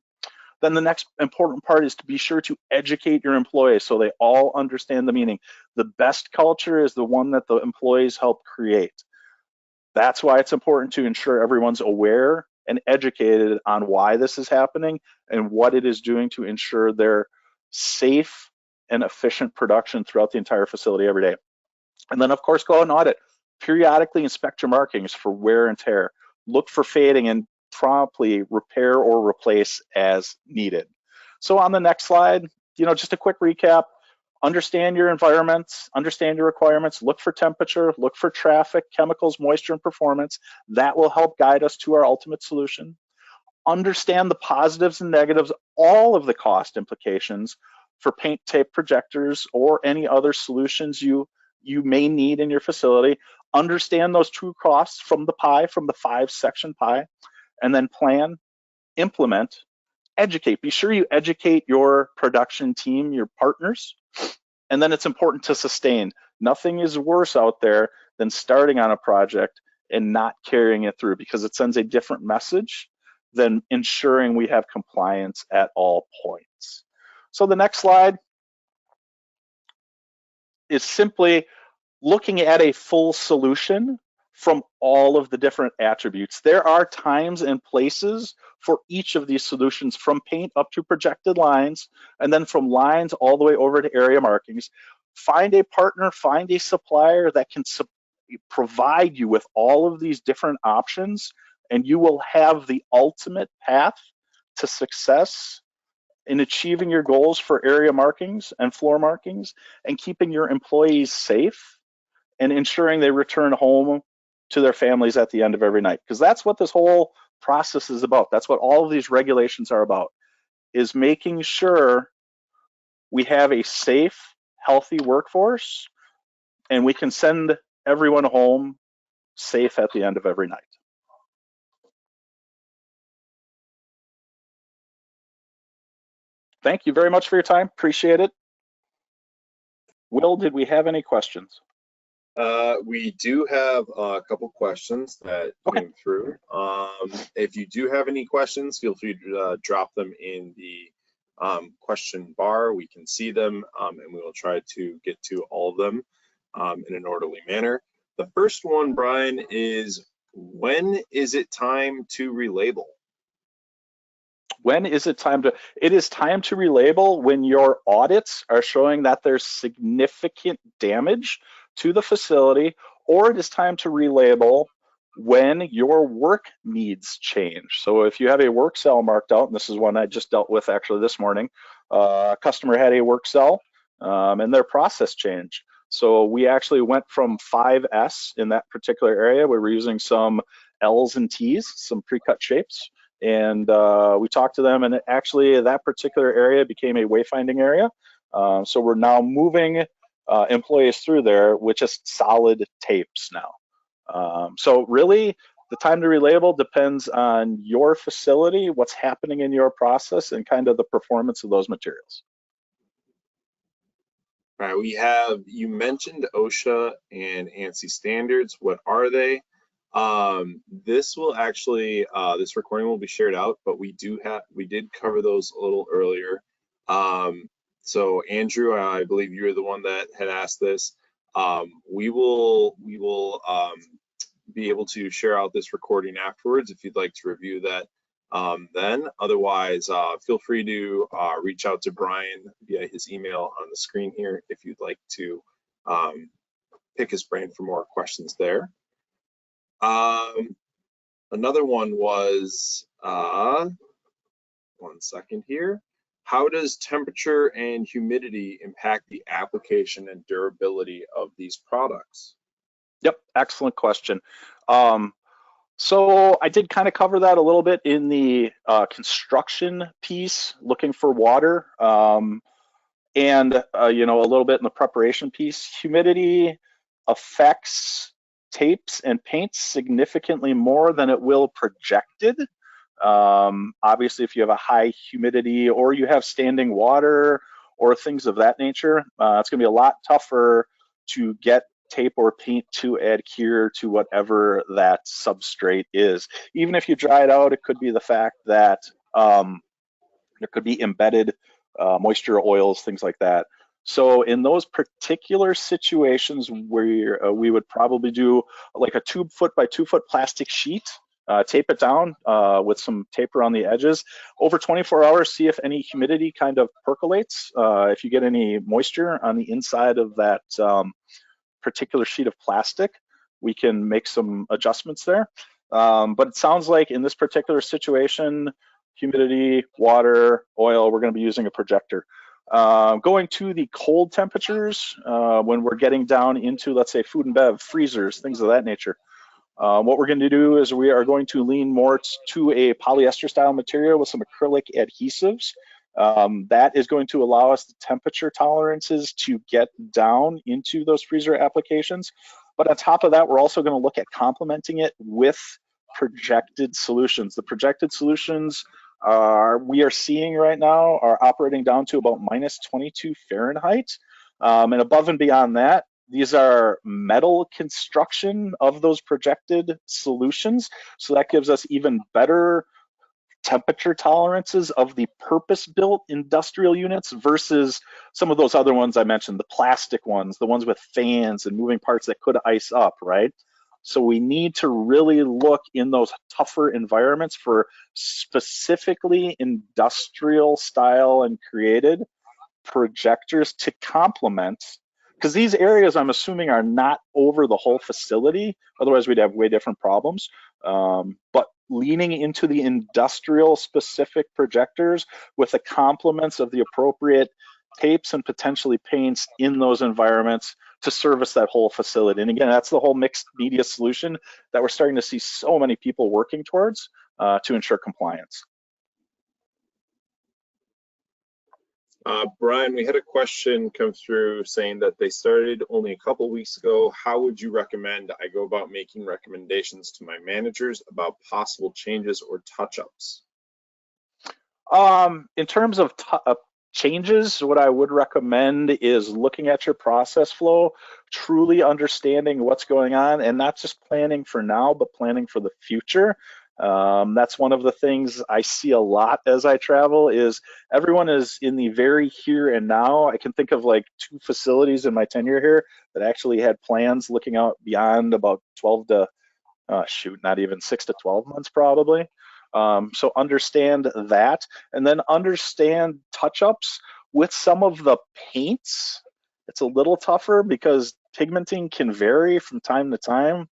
Then the next important part is to be sure to educate your employees so they all understand the meaning. The best culture is the one that the employees help create. That's why it's important to ensure everyone's aware and educated on why this is happening and what it is doing to ensure their safe and efficient production throughout the entire facility every day. And then, of course, go out and audit. Periodically inspect your markings for wear and tear. Look for fading and promptly repair or replace as needed. So on the next slide, just a quick recap. Understand your environments, understand your requirements, look for temperature, look for traffic, chemicals, moisture, and performance. That will help guide us to our ultimate solution. Understand the positives and negatives, all of the cost implications for paint, tape, projectors, or any other solutions you may need in your facility. Understand those true costs from the pie, from the 5-section pie, and then plan, implement, educate. Be sure you educate your production team, your partners, and then it's important to sustain. Nothing is worse out there than starting on a project and not carrying it through, because it sends a different message than ensuring we have compliance at all points. So the next slide is simply looking at a full solution from all of the different attributes. There are times and places for each of these solutions, from paint up to projected lines, and then from lines all the way over to area markings. Find a partner, find a supplier that can provide you with all of these different options, and you will have the ultimate path to success in achieving your goals for area markings and floor markings, and keeping your employees safe and ensuring they return home to their families at the end of every night. Because that's what this whole process is about. That's what all of these regulations are about, is making sure we have a safe, healthy workforce and we can send everyone home safe at the end of every night. Thank you very much for your time. Appreciate it. Will, did we have any questions? We do have a couple questions that came through. If you do have any questions, feel free to drop them in the question bar. We can see them, and we will try to get to all of them in an orderly manner. The first one, Brian, is when is it time to relabel? When is it time to? It is time to relabel when your audits are showing that there's significant damage to the facility, or it is time to relabel when your work needs change. So if you have a work cell marked out, and this is one I just dealt with actually this morning, a customer had a work cell and their process changed. So we actually went from 5S in that particular area. We were using some L's and T's, some pre-cut shapes. And we talked to them, and actually that particular area became a wayfinding area. So we're now moving employees through there with just solid tapes now. So really, the time to relabel depends on your facility, what's happening in your process, and kind of the performance of those materials. All right, we have, you mentioned OSHA and ANSI standards. What are they? This will actually, this recording will be shared out, but we did cover those a little earlier. So Andrew, I believe you're the one that had asked this. We will be able to share out this recording afterwards if you'd like to review that then. Otherwise, feel free to reach out to Brian via his email on the screen here if you'd like to pick his brain for more questions there. Another one was, one second here. How does temperature and humidity impact the application and durability of these products? Yep, excellent question. So I did kind of cover that a little bit in the construction piece, looking for water, and a little bit in the preparation piece. Humidity affects tapes and paints significantly more than it will projected. Obviously, if you have a high humidity or you have standing water or things of that nature, it's going to be a lot tougher to get tape or paint to adhere to whatever that substrate is. Even if you dry it out, it could be the fact that there could be embedded moisture, oils, things like that. So in those particular situations where we would probably do like a 2 foot by 2 foot plastic sheet, tape it down with some tape around the edges. Over 24 hours, see if any humidity kind of percolates. If you get any moisture on the inside of that particular sheet of plastic, we can make some adjustments there. But it sounds like in this particular situation, humidity, water, oil, we're going to be using a projector. Going to the cold temperatures, when we're getting down into, let's say, food and bev, freezers, things of that nature, what we're going to do is we are going to lean more to a polyester style material with some acrylic adhesives. That is going to allow us the temperature tolerances to get down into those freezer applications. But on top of that, we're also going to look at complementing it with projected solutions. The projected solutions we are seeing right now are operating down to about minus 22 Fahrenheit. And above and beyond that, these are metal construction of those projected solutions. So that gives us even better temperature tolerances of the purpose-built industrial units versus some of those other ones I mentioned, the plastic ones, the ones with fans and moving parts that could ice up, right? So we need to really look in those tougher environments for specifically industrial style and created projectors to complement, because these areas I'm assuming are not over the whole facility, otherwise we'd have way different problems. But leaning into the industrial specific projectors with the complements of the appropriate tapes and potentially paints in those environments to service that whole facility. And again, that's the whole mixed media solution that we're starting to see so many people working towards to ensure compliance. Brian, we had a question come through saying that they started only a couple weeks ago. How would you recommend I go about making recommendations to my managers about possible changes or touch-ups? In terms of changes, what I would recommend is looking at your process flow, truly understanding what's going on, and not just planning for now, but planning for the future. That's one of the things I see a lot as I travel is everyone is in the very here and now. I can think of like 2 facilities in my tenure here that actually had plans looking out beyond about 12 to, not even 6 to 12 months probably. So understand that, and then understand touch-ups with some of the paints. It's a little tougher because pigmenting can vary from time to time.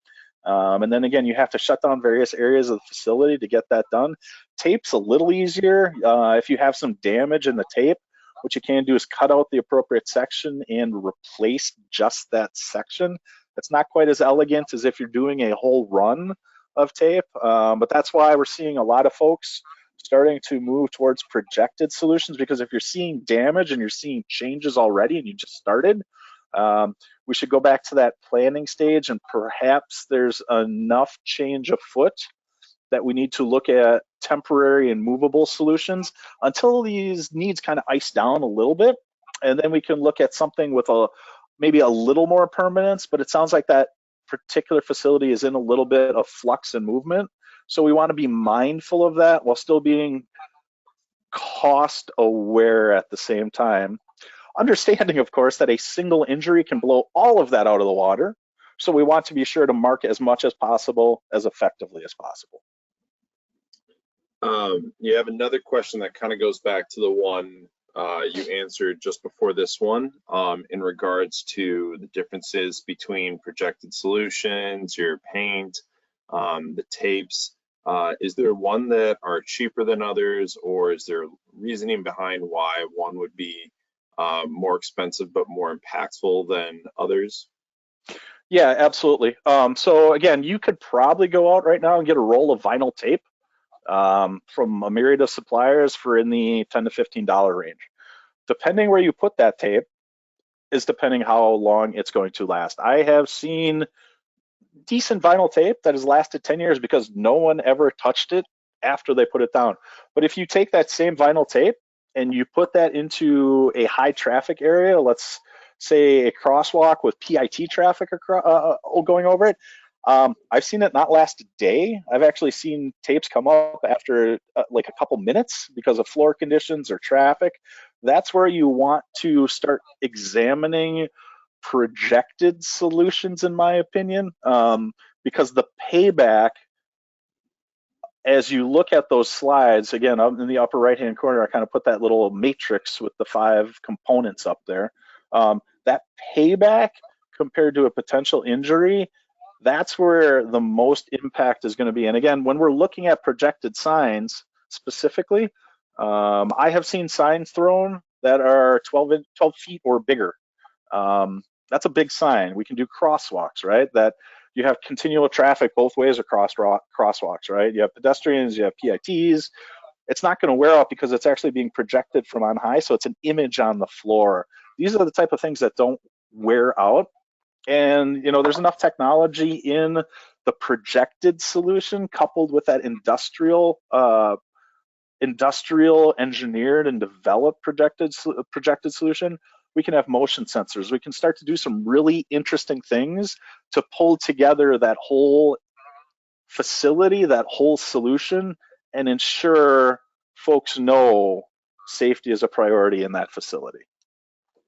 And then again, you have to shut down various areas of the facility to get that done. Tape's a little easier. If you have some damage in the tape, what you can do is cut out the appropriate section and replace just that section. It's not quite as elegant as if you're doing a whole run of tape, but that's why we're seeing a lot of folks starting to move towards projected solutions, because if you're seeing damage and you're seeing changes already and you just started, we should go back to that planning stage, and perhaps there's enough change afoot that we need to look at temporary and movable solutions until these needs kind of ice down a little bit, and then we can look at something with maybe a little more permanence. But it sounds like that particular facility is in a little bit of flux and movement, so we want to be mindful of that while still being cost aware at the same time. Understanding, of course, that a single injury can blow all of that out of the water. So we want to be sure to mark as much as possible, as effectively as possible. You have another question that kind of goes back to the one you answered just before this one, in regards to the differences between projected solutions, your paint, the tapes. Is there one that are cheaper than others, or is there reasoning behind why one would be more expensive but more impactful than others? Yeah, absolutely. So again, you could probably go out right now and get a roll of vinyl tape from a myriad of suppliers for in the $10 to $15 range. Depending where you put that tape is depending how long it's going to last. I have seen decent vinyl tape that has lasted 10 years because no one ever touched it after they put it down. But if you take that same vinyl tape and you put that into a high traffic area, let's say a crosswalk with PIT traffic going over it, I've seen it not last a day. I've actually seen tapes come up after like a couple minutes because of floor conditions or traffic. That's where you want to start examining projected solutions, in my opinion, because the payback, as you look at those slides, again, up in the upper right-hand corner, I kind of put that little matrix with the 5 components up there. That payback compared to a potential injury, that's where the most impact is going to be. And again, when we're looking at projected signs specifically, I have seen signs thrown that are 12 feet or bigger. That's a big sign. We can do crosswalks, right? That you have continual traffic both ways across crosswalks, right? You have pedestrians, you have PITs. It's not going to wear out because it's actually being projected from on high, so it's an image on the floor. These are the type of things that don't wear out. And there's enough technology in the projected solution coupled with that industrial engineered and developed projected solution. We can have motion sensors. We can start to do some really interesting things to pull together that whole facility, that whole solution, and ensure folks know safety is a priority in that facility.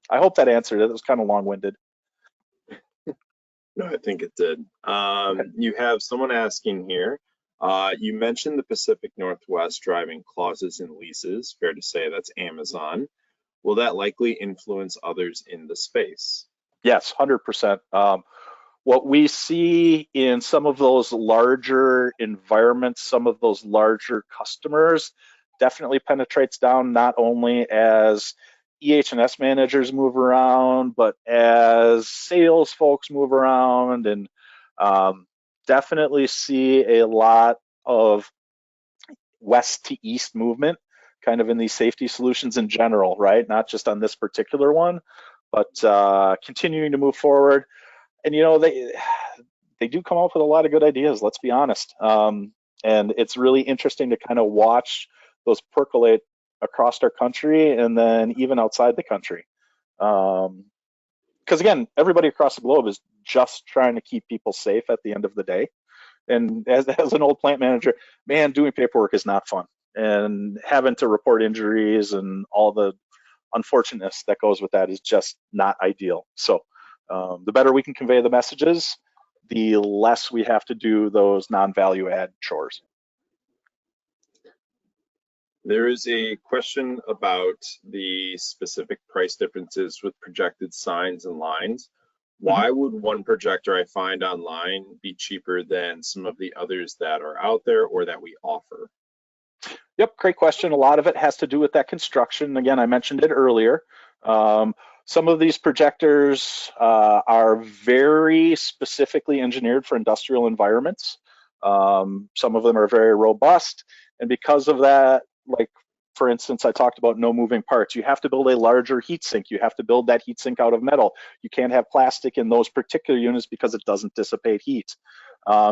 I hope that answered it. It was kind of long-winded. No, I think it did. Okay. You have someone asking here. You mentioned the Pacific Northwest driving clauses in leases. Fair to say that's Amazon. Will that likely influence others in the space? Yes, 100%. What we see in some of those larger environments, some of those larger customers, definitely penetrates down not only as EH&S managers move around, but as sales folks move around, and definitely see a lot of west to east movement kind of in these safety solutions in general, right? Not just on this particular one, but continuing to move forward. And they do come up with a lot of good ideas, let's be honest. And it's really interesting to kind of watch those percolate across our country and then even outside the country. Because again, everybody across the globe is just trying to keep people safe at the end of the day. And as an old plant manager, man, doing paperwork is not fun. And having to report injuries and all the unfortunateness that goes with that is just not ideal. So the better we can convey the messages, the less we have to do those non-value add chores. There is a question about the specific price differences with projected signs and lines. Why would one projector I find online be cheaper than some of the others that are out there or that we offer? Yep, great question. A lot of it has to do with that construction. Again, I mentioned it earlier. Some of these projectors are very specifically engineered for industrial environments. Some of them are very robust. And because of that, like for instance, I talked about no moving parts. You have to build a larger heat sink. You have to build that heat sink out of metal. You can't have plastic in those particular units because it doesn't dissipate heat.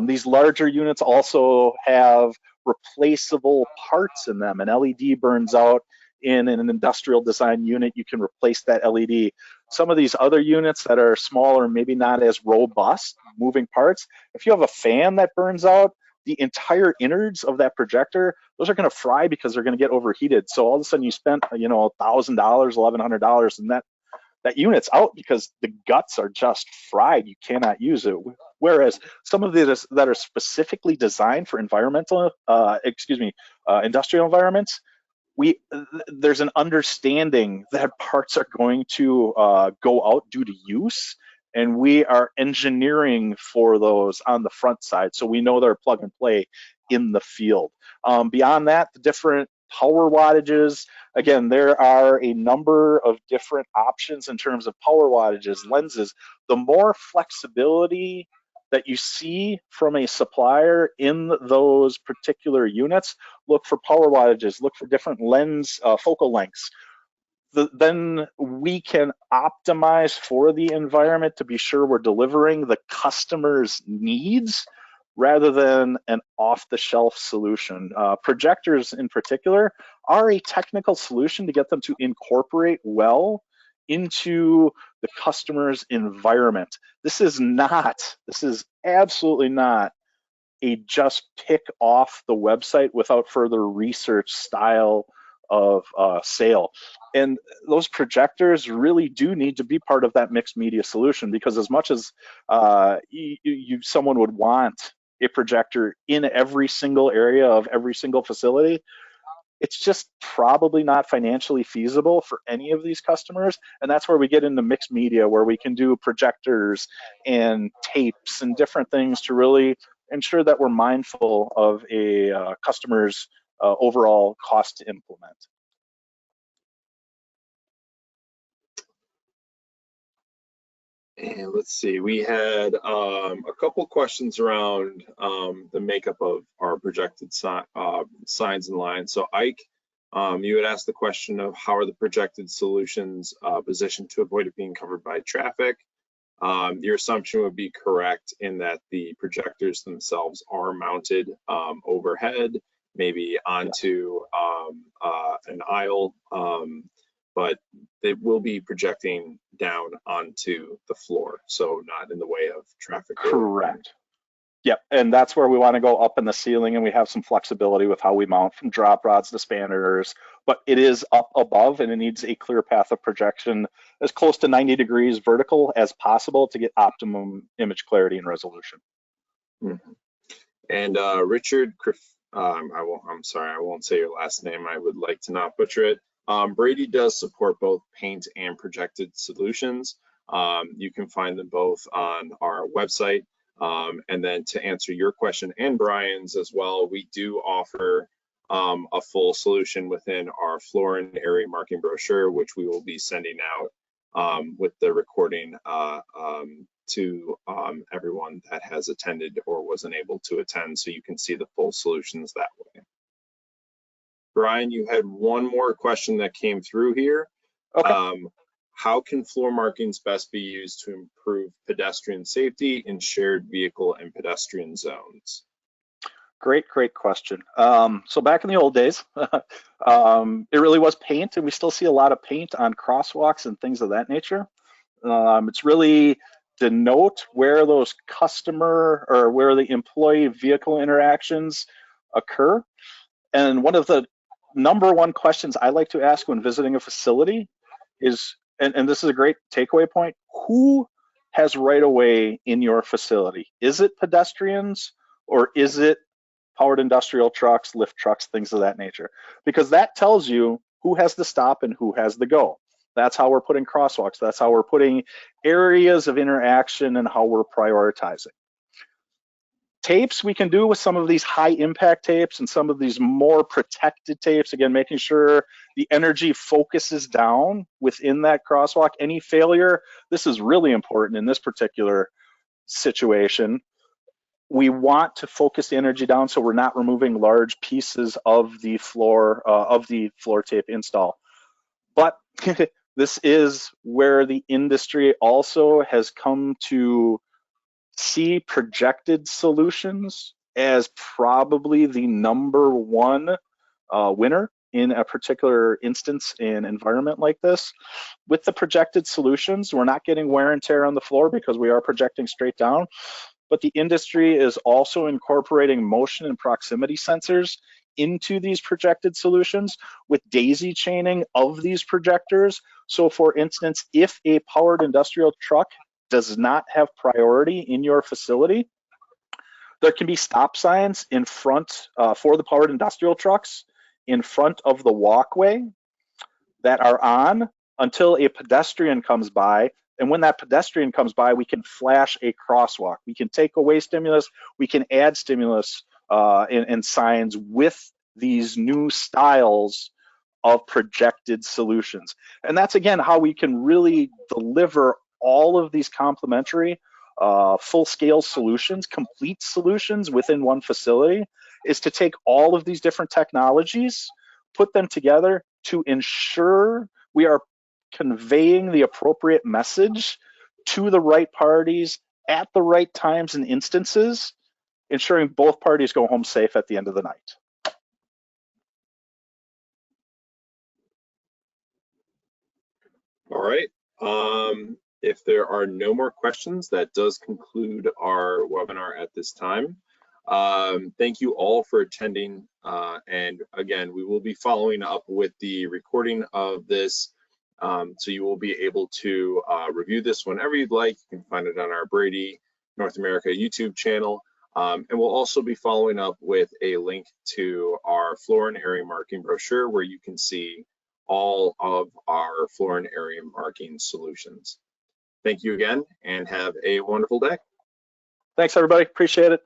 These larger units also have replaceable parts in them. An LED burns out in an industrial design unit, you can replace that LED. Some of these other units that are smaller, maybe not as robust, moving parts, if you have a fan that burns out, the entire innards of that projector, those are going to fry because they're going to get overheated. So all of a sudden you spent, $1,000, $1,100, and that unit's out because the guts are just fried. You cannot use it. Whereas some of these that are specifically designed for industrial environments, there's an understanding that parts are going to go out due to use, and we are engineering for those on the front side, so we know they're plug and play in the field. Beyond that, the different power wattages. Again, there are a number of different options in terms of power wattages, lenses. The more flexibility that you see from a supplier in those particular units, look for power wattages, look for different lens focal lengths. Then we can optimize for the environment to be sure we're delivering the customer's needs rather than an off-the-shelf solution. Projectors in particular are a technical solution to get them to incorporate well into the customer's environment. This is absolutely not a just pick off the website without further research style of sale. And those projectors really do need to be part of that mixed media solution, because as much as someone would want a projector in every single area of every single facility, it's just probably not financially feasible for any of these customers. And that's where we get into mixed media, where we can do projectors and tapes and different things to really ensure that we're mindful of a customer's overall cost to implement. And let's see, we had a couple questions around the makeup of our projected signs and lines. So Ike, you had asked the question of how are the projected solutions positioned to avoid it being covered by traffic. Your assumption would be correct in that the projectors themselves are mounted overhead, maybe onto an aisle, but they will be projecting down onto the floor, so not in the way of traffic. Correct. Yep, and that's where we want to go up in the ceiling, and we have some flexibility with how we mount, from drop rods to spanners, but it is up above and it needs a clear path of projection as close to 90 degrees vertical as possible to get optimum image clarity and resolution. Mm-hmm. And Richard, I'm sorry, I won't say your last name. I would like to not butcher it. Brady does support both paint and projected solutions. You can find them both on our website. And then to answer your question and Brian's as well, we do offer a full solution within our floor and area marking brochure, which we will be sending out with the recording to everyone that has attended or was unable to attend, so you can see the full solutions that way. Brian, you had one more question that came through here. Okay. How can floor markings best be used to improve pedestrian safety in shared vehicle and pedestrian zones? Great question. So back in the old days, it really was paint, and we still see a lot of paint on crosswalks and things of that nature. It's really denote where those customer or where the employee vehicle interactions occur. And one of the number one questions I like to ask when visiting a facility is, and this is a great takeaway point, who has right of way in your facility? Is it pedestrians or is it powered industrial trucks, lift trucks, things of that nature? Because that tells you who has the stop and who has the go. That's how we're putting crosswalks. That's how we're putting areas of interaction and how we're prioritizing. Tapes we can do with some of these high impact tapes and some of these more protected tapes, again, making sure the energy focuses down within that crosswalk. Any failure, this is really important in this particular situation. We want to focus the energy down so we're not removing large pieces of the floor tape install. But this is where the industry also has come to see projected solutions as probably the number one winner in a particular instance and environment like this. With the projected solutions, we're not getting wear and tear on the floor because we are projecting straight down, but the industry is also incorporating motion and proximity sensors into these projected solutions with daisy chaining of these projectors. So for instance, if a powered industrial truck does not have priority in your facility, there can be stop signs in front for the powered industrial trucks in front of the walkway that are on until a pedestrian comes by. And when that pedestrian comes by, we can flash a crosswalk. We can take away stimulus, we can add stimulus and signs with these new styles of projected solutions. And that's, again, how we can really deliver all of these complementary full-scale solutions, complete solutions within one facility, is to take all of these different technologies, put them together to ensure we are conveying the appropriate message to the right parties at the right times and instances, ensuring both parties go home safe at the end of the night. All right. If there are no more questions, that does conclude our webinar at this time. Thank you all for attending. And again, we will be following up with the recording of this. So you will be able to review this whenever you'd like. You can find it on our Brady North America YouTube channel. And we'll also be following up with a link to our floor and area marking brochure where you can see all of our floor and area marking solutions. Thank you again and have a wonderful day. Thanks, everybody. Appreciate it.